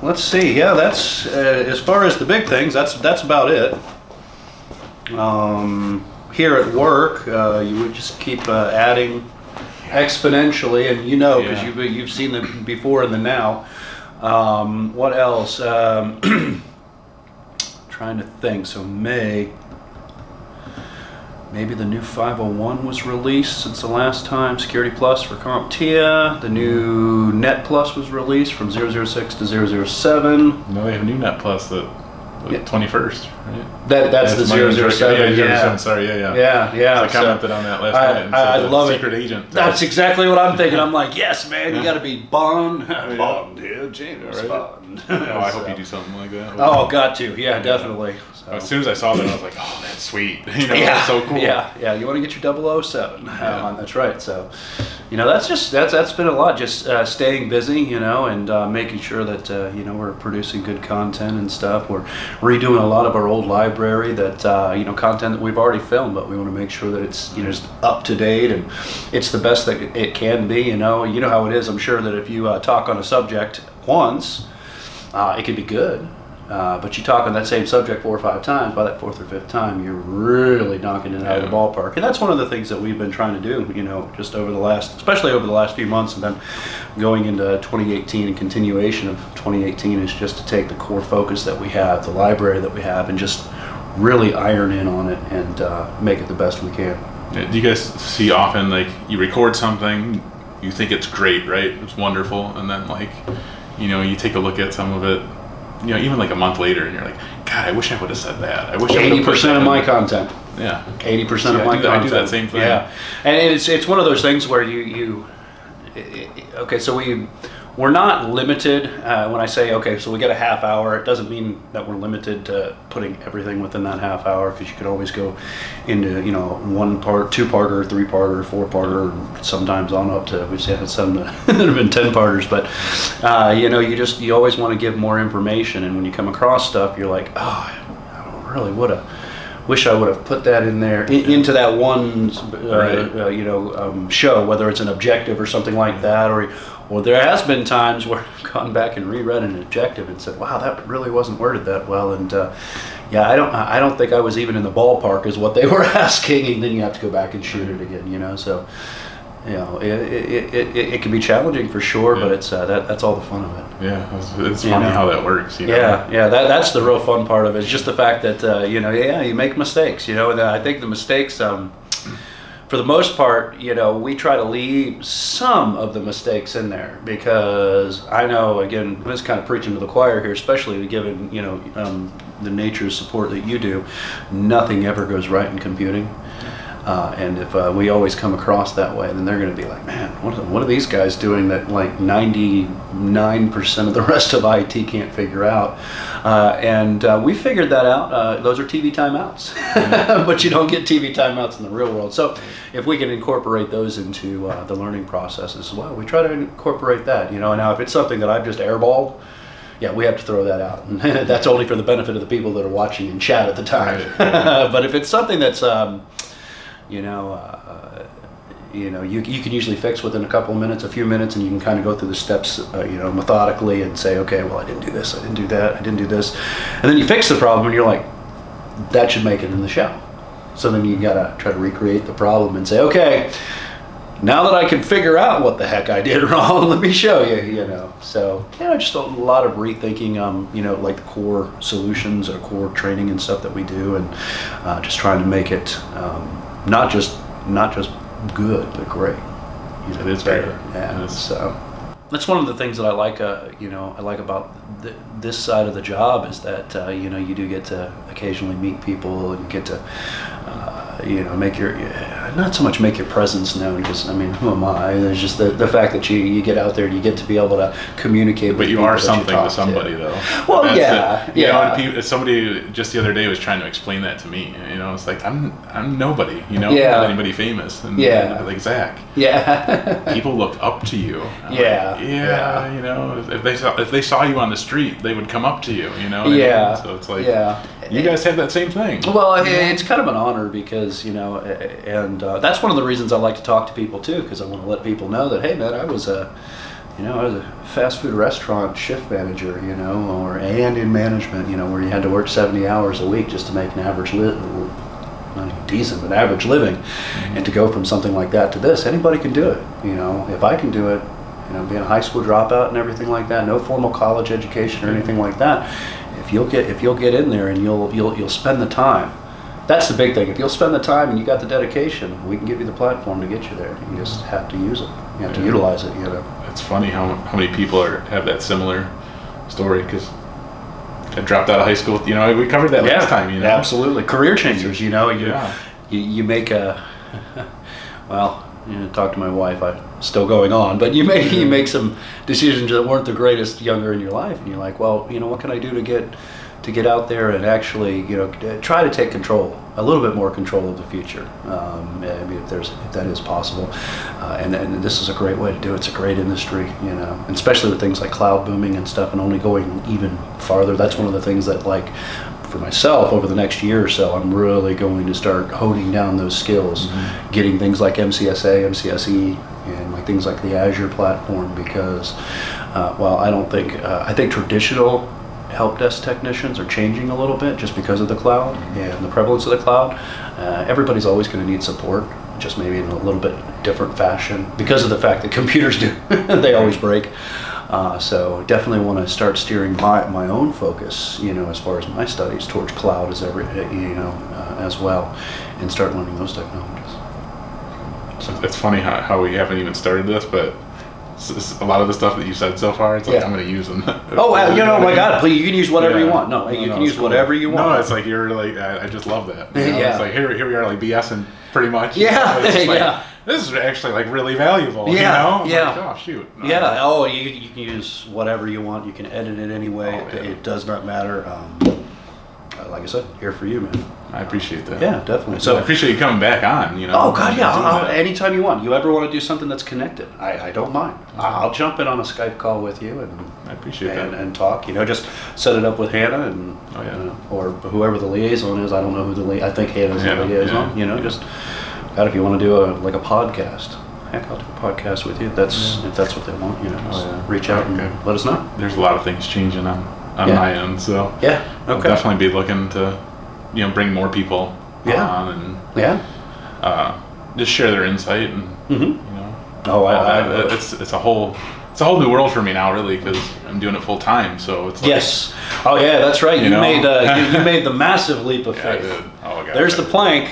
Let's see. Yeah, that's as far as the big things. That's about it. Here at work, you would just keep adding exponentially, and because you've seen them before and the now. What else? Trying to think. So maybe the new 501 was released since the last time. Security Plus for CompTIA. The new Net Plus was released from 006 to 007. No, they have a new Net Plus the 21st, right? That's the 007. Yeah, sorry, yeah. So I commented on that last night. I love it. Secret agent. That's exactly what I'm thinking. I'm like, yes, man, you got to be Bond. Bond, James Bond. Oh, I hope you do something like that. Oh, got to. Yeah, definitely. So. As soon as I saw that, I was like, oh, that's sweet. That's so cool. Yeah. You want to get your 007. That's right. So, that's been a lot. Just staying busy, and making sure that we're producing good content and stuff. We're redoing a lot of our old library that content that we've already filmed, but we want to make sure that it's just up to date and it's the best that it can be. You know how it is. I'm sure that if you talk on a subject once, it can be good. But you talk on that same subject 4 or 5 times, by that 4th or 5th time, you're really knocking it out of the ballpark. And that's one of the things that we've been trying to do, just especially over the last few months, and then going into 2018 and continuation of 2018 is just to take the core focus that we have, the library that we have, and just really iron in on it and make it the best we can. Do you guys see often, like, you record something, you think it's great, right? It's wonderful, and then, like, you take a look at some of it, even like a month later, and you're like, God, I wish I would have said that. I wish 80% of my content. Yeah. 80% of my content. I do that same thing. Yeah. And it's one of those things where okay, so we're not limited. When I say, okay, so we get a half hour, it doesn't mean that we're limited to putting everything within that half hour, because you could always go into, 1-part, 2-parter, 3-parter, 4-parter, sometimes on up to, we've had some that have been 10-parters, but, you always want to give more information, and when you come across stuff, you're like, oh, I really wish I would have put that in there, into that one, show, whether it's an objective or something like that, or there has been times where I've gone back and reread an objective and said, wow, that really wasn't worded that well, and I don't think I was even in the ballpark is what they were asking, and then you have to go back and shoot it again, so. It can be challenging for sure, but it's that's all the fun of it. Yeah, it's funny how that works. That's the real fun part of it. It's just the fact that you make mistakes. And I think the mistakes, for the most part, we try to leave some of the mistakes in there, because I know, again, I'm just kind of preaching to the choir here, especially given the nature of support that you do. Nothing ever goes right in computing. And if we always come across that way, then they're going to be like, man, what are these guys doing that like 99% of the rest of IT can't figure out? And we figured that out. Those are TV timeouts, but you don't get TV timeouts in the real world. So if we can incorporate those into the learning process as well, we try to incorporate that. Now if it's something that I've just airballed, yeah, we have to throw that out. And that's only for the benefit of the people that are watching in chat at the time. But if it's something that's you can usually fix within a couple of minutes, a few minutes, and you can kind of go through the steps, methodically, and say, okay, well, I didn't do this, I didn't do that, I didn't do this, and then you fix the problem, and you're like, that should make it in the show. So then you gotta try to recreate the problem and say, okay, now that I can figure out what the heck I did wrong, let me show you. So just a lot of rethinking, like the core solutions or core training and stuff that we do, and just trying to make it not just good, but great. It is better. Yeah. So that's one of the things that I like. I like about this side of the job is that you do get to occasionally meet people, and you get to make your not so much make your presence known, because who am I? There's just the fact that you get out there and you get to be able to communicate with people. But you are something to somebody, though. Well, somebody just the other day was trying to explain that to me. It's like I'm nobody. I'm not anybody famous. And like Zach. Yeah. People look up to you. If they saw you on the street, they would come up to you. So it's like you guys have that same thing. Well, it's kind of an honor, because and that's one of the reasons I like to talk to people too, because I want to let people know that, hey man, I was you know, I was a fast food restaurant shift manager, you know, and in management, you know, where you had to work 70 hours a week just to make an average not even decent, but average living. And to go from something like that to this, anybody can do it. You know, if I can do it, you know, being a high school dropout and everything like that, no formal college education or anything like that, if you'll get in there and you'll spend the time. That's the big thing. If you'll spend the time and you got the dedication, we can give you the platform to get you there. You just have to use it. You have to utilize it, you know. It's funny how many people have that similar story, because I dropped out of high school. You know, we covered that last time. You know, absolutely. Career changers. You know, you make a well. You know, talk to my wife. I'm still going on, but you make some decisions that weren't the greatest younger in your life, and you're like, well, you know, what can I do to get out there and actually, you know, try to take a little bit more control of the future. I mean, if that is possible, and this is a great way to do it. It's a great industry, you know, and especially with things like cloud booming and stuff, and only going even farther. That's one of the things that, like, for myself, over the next year or so, I'm really going to start honing down those skills, getting things like MCSA, MCSE, and like things like the Azure platform, because, well, I think traditional help desk technicians are changing a little bit just because of the cloud and the prevalence of the cloud. Everybody's always going to need support, just maybe in a little bit different fashion because of the fact that computers do. They always break. So definitely want to start steering my own focus, you know, as far as my studies towards cloud as as well, and start learning those technologies. So it's funny how we haven't even started this, but a lot of the stuff that you said so far, it's like, I'm going to use them. Oh, you know, my God, please, you can use whatever you want. No, you can use whatever you want. No, it's like, you're like, I just love that. You know? Yeah. It's like, here we are, like, BSing pretty much. Yeah, like, this is actually, like, really valuable, you know? Yeah. Like, oh, shoot. No. Yeah, oh, you can use whatever you want. You can edit it any way. It does not matter. Like I said, here for you, man. I appreciate that. Yeah, definitely. So I appreciate you coming back on, you know. Oh, God, yeah. Anytime you want. You ever want to do something that's connected, I don't mind. I'll jump in on a Skype call with you and I appreciate that. And talk. You know, just set it up with Hannah and or whoever the liaison is. I don't know who the I think Hannah's the liaison. You know, just God, if you want to do a podcast, heck, I'll do a podcast with you. If that's what they want, you know, just reach out and let us know. There's a lot of things changing on my end, so I'll definitely be looking to, you know, bring more people on and just share their insight and you know, it's a whole new world for me now, really, because I'm doing it full time. So it's like, oh yeah, that's right. You made you made the massive leap of faith. I did. Oh God, there's the plank.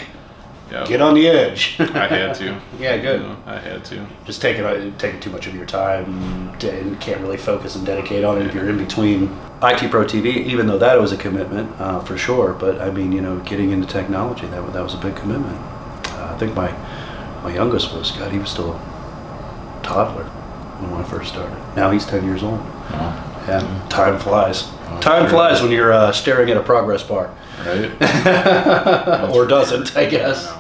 Yep. Get on the edge. I had to. Yeah, good. You know, I had to. Just taking too much of your time and can't really focus and dedicate on it if you're in between IT Pro TV, even though that was a commitment for sure. But I mean, you know, getting into technology, that was a big commitment. I think my youngest he was still a toddler when I first started. Now he's 10 years old. Oh. Yeah, time flies. Time flies when you're staring at a progress bar. Right. Or doesn't, I guess.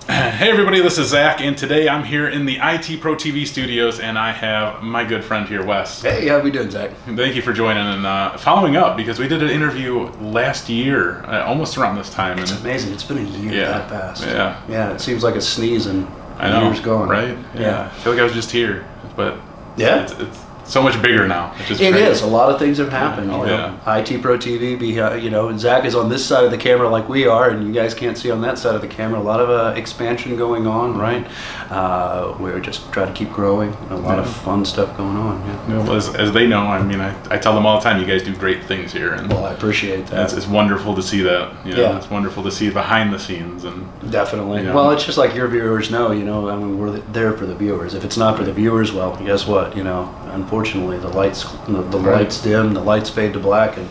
Hey everybody, this is Zach, and today I'm here in the IT Pro TV studios, and I have my good friend here, Wes. Hey, how we doing, Zach? Thank you for joining and following up, because we did an interview last year, almost around this time. It's amazing. It's been a year that fast. Yeah. Yeah, it seems like a sneeze and years gone. Right? Yeah. I feel like I was just here, but it's so much bigger now. It is. A lot of things have happened. IT Pro TV, you know, and Zach is on this side of the camera like we are, and you guys can't see on that side of the camera. A lot of expansion going on, right? We're just trying to keep growing. A lot of fun stuff going on. Yeah. Well, as they know, I mean, I tell them all the time, you guys do great things here. And well, I appreciate that. It's wonderful to see that. You know, it's wonderful to see behind the scenes. And definitely. You know, well, it's just like your viewers know, you know, I mean, we're there for the viewers. If it's not for the viewers, well, guess what? You know, unfortunately, the lights dim, the lights fade to black, and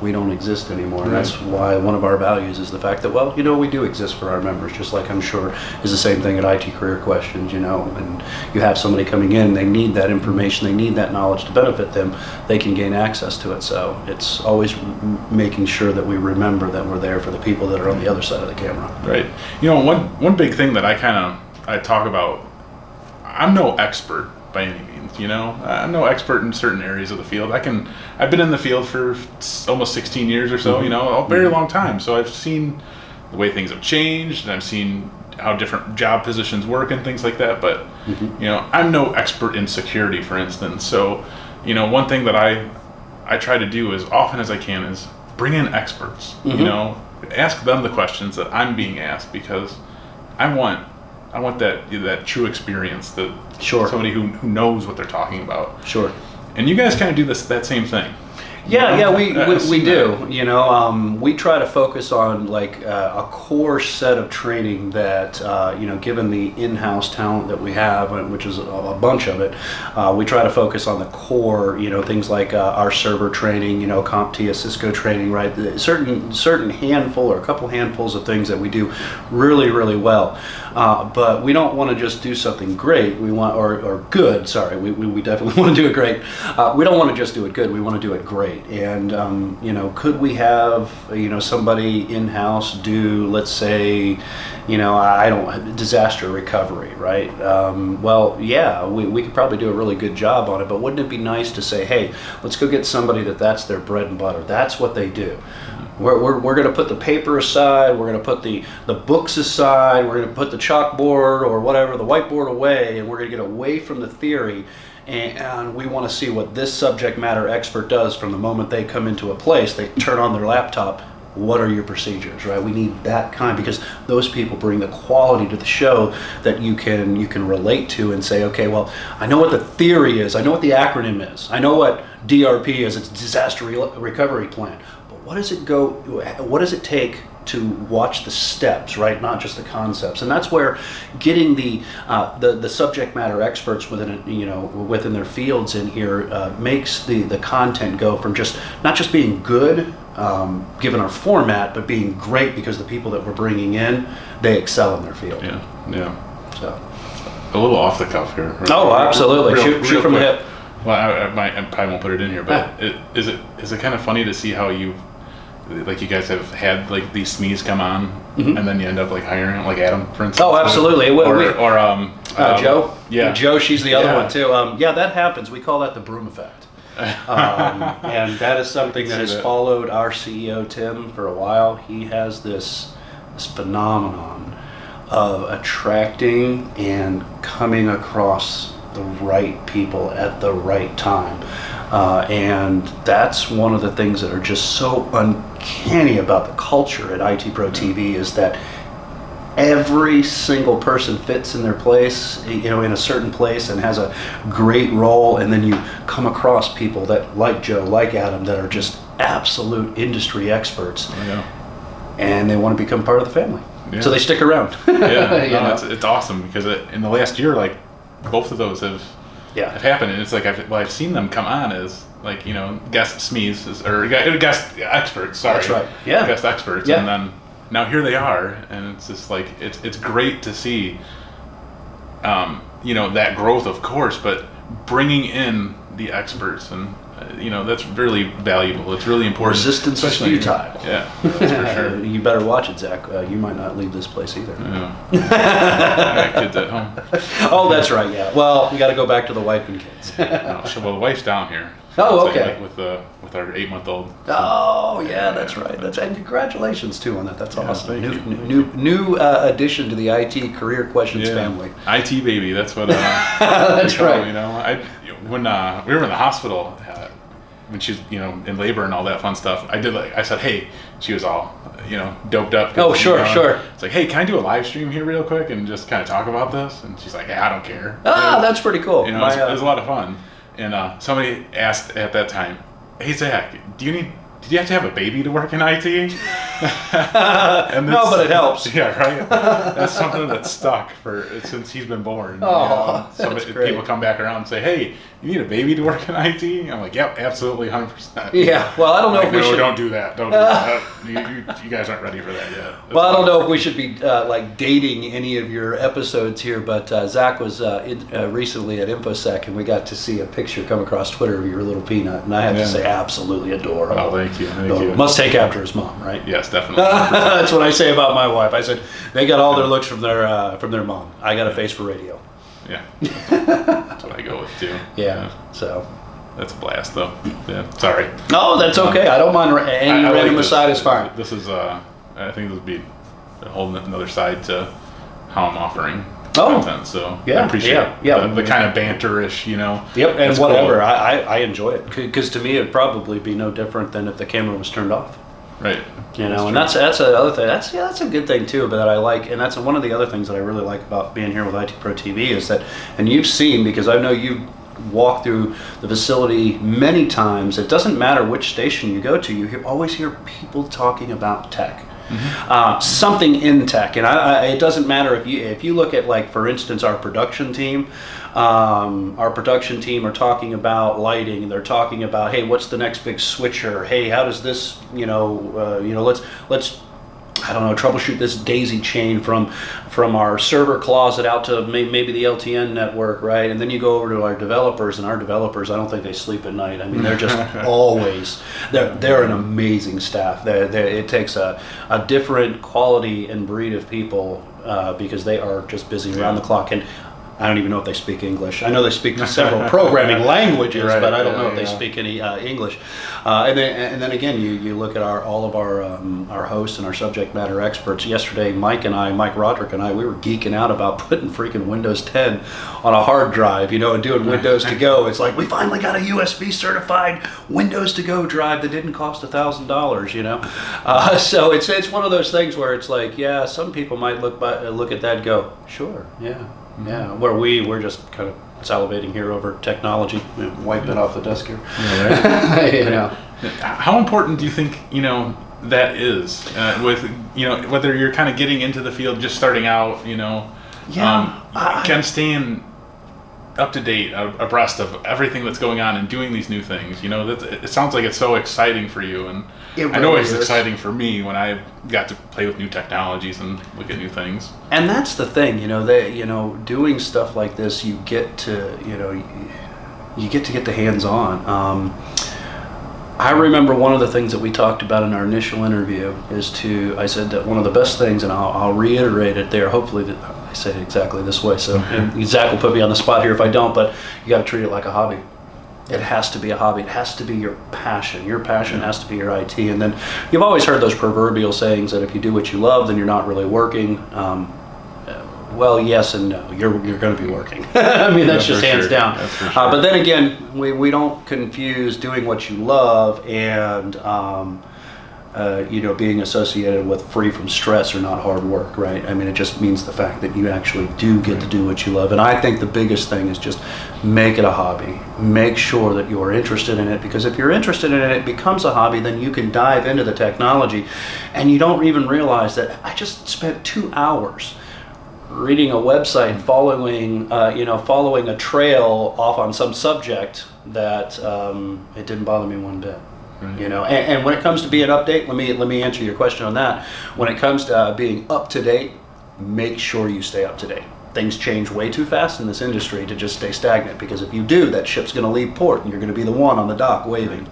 we don't exist anymore. And that's why one of our values is the fact that, well, you know, we do exist for our members, just like I'm sure is the same thing at IT Career Questions, you know, and you have somebody coming in, they need that information, they need that knowledge to benefit them, they can gain access to it. So it's always making sure that we remember that we're there for the people that are on the other side of the camera. Right. You know, one big thing that I talk about, I'm no expert by any means, you know. I'm no expert in certain areas of the field. I've been in the field for almost 16 years or so, you know, a very long time. So I've seen the way things have changed, and I've seen how different job positions work and things like that. But you know, I'm no expert in security, for instance. So, you know, one thing that I try to do as often as I can is bring in experts. You know, ask them the questions that I'm being asked, because I want that true experience, that somebody who knows what they're talking about. Sure. And you guys kind of do that same thing. Yeah, we do. You know, we try to focus on like a core set of training that you know, given the in-house talent that we have, which is a bunch of it, we try to focus on the core. You know, things like our server training, you know, CompTIA, Cisco training, right? Certain handful or a couple handfuls of things that we do really, really well. But we don't want to just do something great. We want or good. Sorry, we definitely want to do it great. We don't want to just do it good. We want to do it great. And you know, could we have, you know, somebody in-house do, let's say, you know, disaster recovery, right? Well, yeah, we could probably do a really good job on it, but wouldn't it be nice to say, hey, let's go get somebody that's their bread and butter. That's what they do. We're going to put the paper aside, we're going to put the books aside, we're going to put the chalkboard or whatever, the whiteboard away, and we're going to get away from the theory. And we want to see what this subject matter expert does from the moment they come into a place. They turn on their laptop. What are your procedures, right? We need that kind, because those people bring the quality to the show that you can relate to and say, okay, well, I know what the theory is. I know what the acronym is. I know what DRP is. It's disaster recovery plan. But what does it take to watch the steps, right? Not just the concepts. And that's where getting the subject matter experts within their fields in here makes the content go from not just being good given our format, but being great because the people that we're bringing in, they excel in their field. Yeah. So a little off the cuff here. Oh, absolutely. Shoot from the hip. Well, I probably won't put it in here, but is it kind of funny to see how you guys have had like these SMEs come on, and then you end up like hiring like Adam, for instance. Oh, absolutely. Or Joe. Yeah, Joe. She's the other one too. Yeah, that happens. We call that the broom effect, and that is something that has followed our CEO Tim for a while. He has this phenomenon of attracting and coming across the right people at the right time. And that's one of the things that are just so uncanny about the culture at IT Pro TV, is that every single person fits in their place, you know, in a certain place, and has a great role. And then you come across people that, like Joe, like Adam, that are just absolute industry experts, and they want to become part of the family. Yeah. So they stick around. It's awesome, because in the last year, like both of those have happened, and it's like I've seen them come on as like, you know, guest SMEs or guest experts. Sorry, that's right. Yeah, guest experts, and then now here they are, and it's just like it's great to see, you know, that growth, of course, but bringing in the experts, and you know, that's really valuable. It's really important. Resistance is futile. Yeah, that's for sure. You better watch it, Zach. You might not leave this place either. Yeah. I got kids at home. Oh, that's right. Yeah. Well, we got to go back to the wife and kids. Well, the wife's down here. Oh, okay. Like with our 8-month-old. Oh, yeah, that's right. And congratulations too on that. That's awesome. Thank new addition to the IT Career Questions family. IT baby. That's what. That's right. You know, when we were in the hospital, when she was, you know, in labor and all that fun stuff, I said, hey, she was all, you know, doped up. Oh, sure. It's like, hey, can I do a live stream here real quick and just kind of talk about this? And she's like, yeah, I don't care. Ah, that's pretty cool. You know, it was a lot of fun. And somebody asked at that time, hey, Zach, did you have to have a baby to work in IT? No, but it helps. Yeah, right? That's something that's stuck since he's been born. Oh, you know? People come back around and say, hey, you need a baby to work in IT? I'm like, yep, absolutely, 100%. Yeah, well, I don't know if we should... don't do that. Don't do that. You guys aren't ready for that yet. Well, I don't know if we should be like dating any of your episodes here, but Zach was recently at InfoSec, and we got to see a picture come across Twitter of your little peanut, and I have to say, absolutely adorable. Oh, thank you. Must take after his mom, right? Yes, definitely. That's what I say about my wife. I said, they got all their looks from their mom. I got a face for radio. Yeah, that's what I go with too. Yeah, so that's a blast, though. Yeah, sorry. No, that's okay. I don't mind. Any random aside is fine. This is, I think this would be a whole another side to how I'm offering content. So I appreciate the kind of banterish, you know. Yep, and whatever. Cool. I enjoy it, because to me it'd probably be no different than if the camera was turned off. Right. You know, and that's another thing. That's a good thing too. But that I like, and that's one of the other things that I really like about being here with IT Pro TV is that, and you've seen, because I know you've walked through the facility many times. It doesn't matter which station you go to, you always hear people talking about tech. Something in tech, and it doesn't matter if you look at, like, for instance, our production team. Our production team are talking about lighting. They're talking about, hey, what's the next big switcher? Hey, how does this, let's I don't know, troubleshoot this daisy chain from our server closet out to maybe the LTN network, right? And then you go over to our developers, and our developers, I don't think they sleep at night. I mean, they're just always, they're an amazing staff. It takes a different quality and breed of people because they are just busy around the clock. And I don't even know if they speak English. I know they speak several programming languages, but I don't know if they speak any English. And then again, you look at all of our hosts and our subject matter experts. Yesterday, Mike Roderick and I, we were geeking out about putting freaking Windows 10 on a hard drive, and doing Windows to go. It's like, we finally got a USB certified Windows to go drive that didn't cost $1,000, So it's one of those things where it's like, yeah, some people might look at that and go, sure, yeah. Yeah, where we're just kind of salivating here over technology, wipe it off the desk here. Yeah, right. How important do you think that is with whether you're kind of getting into the field, just starting out, kind of staying up to date, abreast of everything that's going on and doing these new things. It sounds like it's so exciting for you, and I know it's exciting for me when I got to play with new technologies and look at new things. And that's the thing, doing stuff like this, you get to get the hands on. I remember one of the things that we talked about in our initial interview I said that one of the best things, and I'll reiterate it there, hopefully I say it exactly this way, so Zach will put me on the spot here if I don't, but you got to treat it like a hobby. It has to be a hobby. It has to be your passion. Your passion has to be your IT. And then you've always heard those proverbial sayings that if you do what you love, then you're not really working. Well, yes and no. You're going to be working. I mean, that's just hands down. That's for sure. But then again, we don't confuse doing what you love and being associated with free from stress or not hard work, right? I mean, it just means the fact that you actually do get to do what you love. And I think the biggest thing is just make it a hobby. Make sure that you're interested in it, because if you're interested in it, it becomes a hobby, then you can dive into the technology and you don't even realize that I just spent 2 hours reading a website, following a trail off on some subject that it didn't bother me one bit. And when it comes to being update, let me answer your question on that. When it comes to being up to date, make sure you stay up to date. Things change way too fast in this industry to just stay stagnant, because if you do, that ship's going to leave port and you're going to be the one on the dock waving.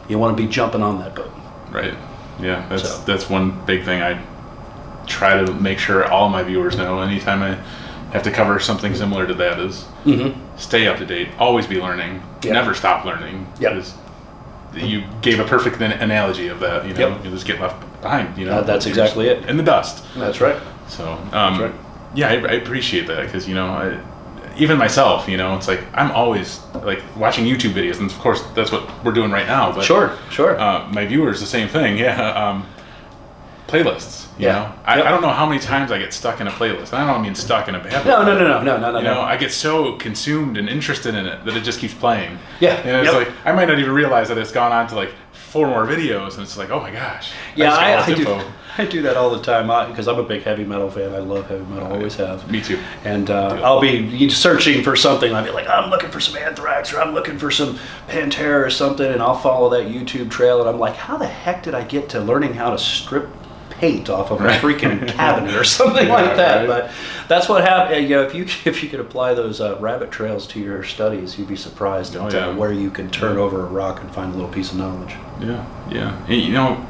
You want to be jumping on that boat. Right. Yeah, that's one big thing I try to make sure all my viewers know anytime I have to cover something similar to that is stay up to date, always be learning, never stop learning. You gave a perfect analogy of that, you just get left behind, that's exactly it. In the dust. That's right. So, that's right. Yeah, I appreciate that, because, even myself, it's like, I'm always like watching YouTube videos, and of course that's what we're doing right now, but sure. My viewers, the same thing, playlists. I don't know how many times I get stuck in a playlist. And I don't mean stuck in a bad way. No. I get so consumed and interested in it that it just keeps playing. Yeah. And it's like, I might not even realize that it's gone on to like 4 more videos, and it's like, oh my gosh. Yeah, I do that all the time, because I'm a big heavy metal fan. I love heavy metal, always have. Me too. And I'll be searching for something. I'll be like, I'm looking for some Anthrax, or I'm looking for some Pantera or something, and I'll follow that YouTube trail, and I'm like, how the heck did I get to learning how to strip paint off of a freaking cabinet or something like that? Right. But that's what happened. If you could apply those rabbit trails to your studies, you'd be surprised at where you can turn over a rock and find a little piece of knowledge. And,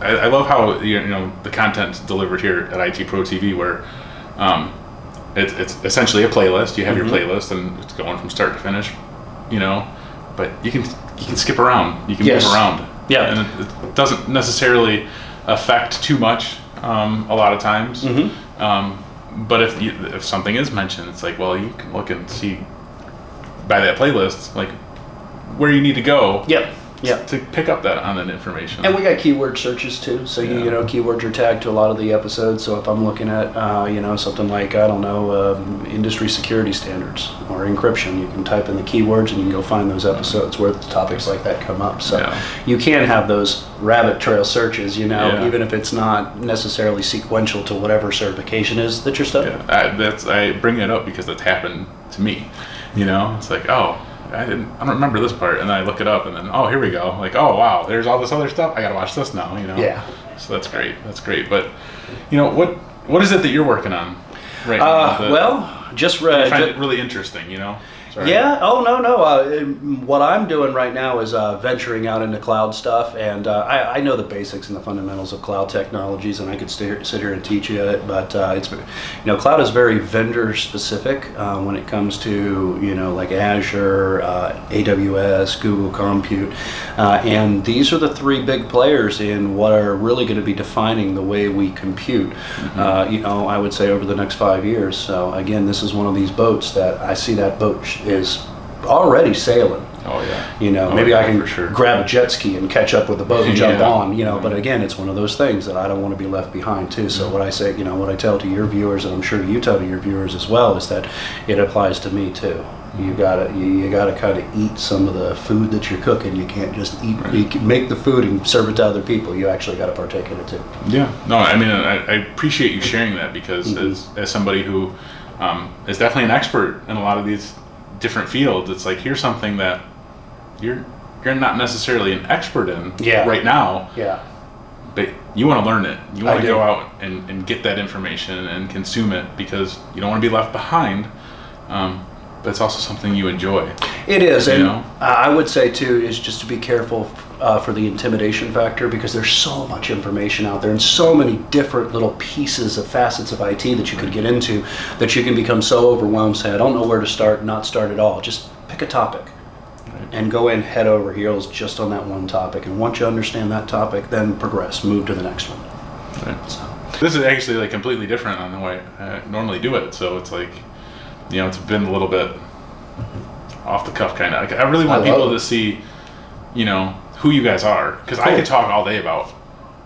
I love how the content's delivered here at IT Pro TV, where it's essentially a playlist. You have your playlist, and it's going from start to finish. But you can skip around. You can move around. Yeah, and it doesn't necessarily affect too much a lot of times. But if something is mentioned, it's like, well, you can look and see by that playlist, like where you need to go. Yep. Yeah, to pick up on that information. And we got keyword searches too. So you know, keywords are tagged to a lot of the episodes. So if I'm looking at something like, I don't know, industry security standards or encryption, you can type in the keywords and you can go find those episodes where topics like that come up. So you can have those rabbit trail searches, even if it's not necessarily sequential to whatever certification is that you're studying. I bring it up because that's happened to me. It's like, I don't remember this part, and then I look it up, and then here we go. Like, oh wow, there's all this other stuff. I gotta watch this now. Yeah. So that's great. But what is it that you're working on right now? Just I find it really interesting. Sorry. Yeah. Oh no. What I'm doing right now is venturing out into cloud stuff, and I know the basics and the fundamentals of cloud technologies, and I could sit here and teach you it. But it's cloud is very vendor specific when it comes to like Azure, AWS, Google Compute, and these are the three big players in what are really going to be defining the way we compute. I would say over the next 5 years. So again, this is one of these boats that I see that boat is already sailing. Oh yeah. Maybe I can grab a jet ski and catch up with the boat and jump on. But again, it's one of those things that I don't want to be left behind too. So what I say, what I tell to your viewers, and I'm sure you tell to your viewers as well, is that it applies to me too. You gotta kind of eat some of the food that you're cooking. You can't just eat. You can make the food and serve it to other people. You actually got to partake in it too. Yeah. No, I mean, I appreciate you sharing that because as somebody who is definitely an expert in a lot of these different fields, it's like, here's something that you're not necessarily an expert in right now. Yeah. But you want to learn it. You want to go out and get that information and consume it because you don't want to be left behind. But it's also something you enjoy. It is, and I would say too is just to be careful for the intimidation factor, because there's so much information out there and so many different little pieces of facets of IT that you could get into that you can become so overwhelmed, say I don't know where to start, not start at all. Just pick a topic and go in head over heels just on that one topic, and once you understand that topic, then progress, move to the next one. Right. So this is actually like completely different on the way I normally do it, so it's like, it's been a little bit off the cuff kind of. I really want people to see, who you guys are, because I could talk all day about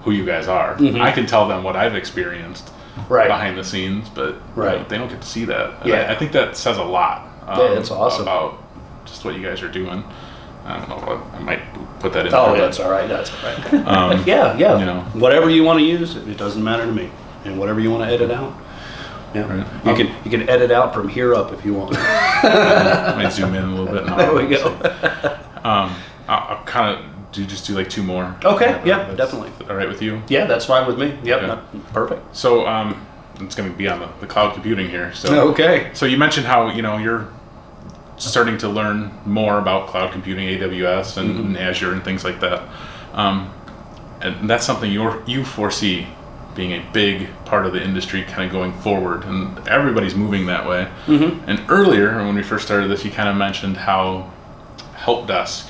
who you guys are. I can tell them what I've experienced behind the scenes, but they don't get to see that. And I think that says a lot. That's awesome about just what you guys are doing. I don't know what I might put that in. That's all right. That's all right. Yeah. Whatever you want to use, it doesn't matter to me, and whatever you want to edit out. Yeah, right. You can edit out from here up if you want. I might zoom in a little bit. There we go. I'll kind of do like two more. Okay, definitely. All right with you? Yeah, that's fine with me. Yep, perfect. So it's going to be on the cloud computing here. So So you mentioned how you're starting to learn more about cloud computing, AWS and Azure and things like that, and that's something you foresee being a big part of the industry kind of going forward, and everybody's moving that way. And earlier, when we first started this, you kind of mentioned how help desk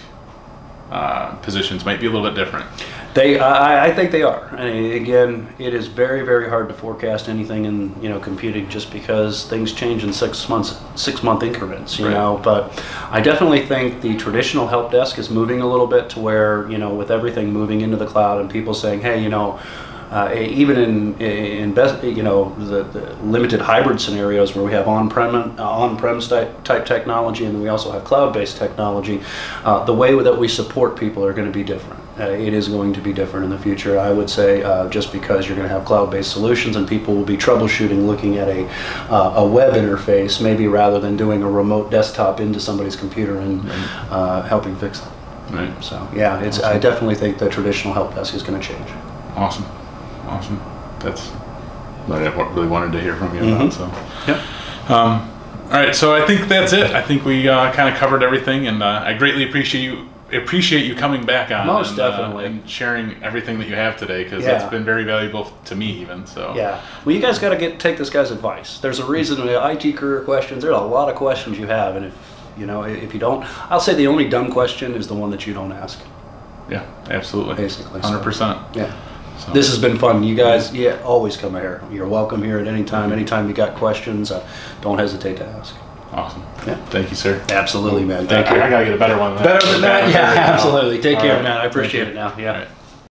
positions might be a little bit different. I think they are. And again, it is very, very hard to forecast anything in computing, just because things change in 6 month increments. You know, but I definitely think the traditional help desk is moving a little bit to where with everything moving into the cloud and people saying, hey, even in best, the limited hybrid scenarios where we have on-prem type technology, and then we also have cloud-based technology, the way that we support people are going to be different. It is going to be different in the future. I would say just because you're going to have cloud-based solutions and people will be troubleshooting, looking at a web interface, maybe rather than doing a remote desktop into somebody's computer and helping fix them. Right. So yeah, awesome. I definitely think the traditional help desk is going to change. Awesome. That's what I really wanted to hear from you about. So, all right. So I think that's it. I think we kind of covered everything, and I greatly appreciate you coming back on. Most definitely. And sharing everything that you have today, because it's been very valuable to me even. So well, you guys got to take this guy's advice. There's a reason in the IT career questions. There's a lot of questions you have, and if you don't, I'll say the only dumb question is the one that you don't ask. Yeah, absolutely. Basically, 100%. Yeah. So. This has been fun. You guys, yeah, always come here. You're welcome here at any time. Anytime you got questions, don't hesitate to ask. Awesome. Yeah. Thank you, sir. Absolutely, man. Thank you. I gotta get a better one than that. Better than that? Yeah, absolutely. Take care, right. man. I appreciate it now. Yeah.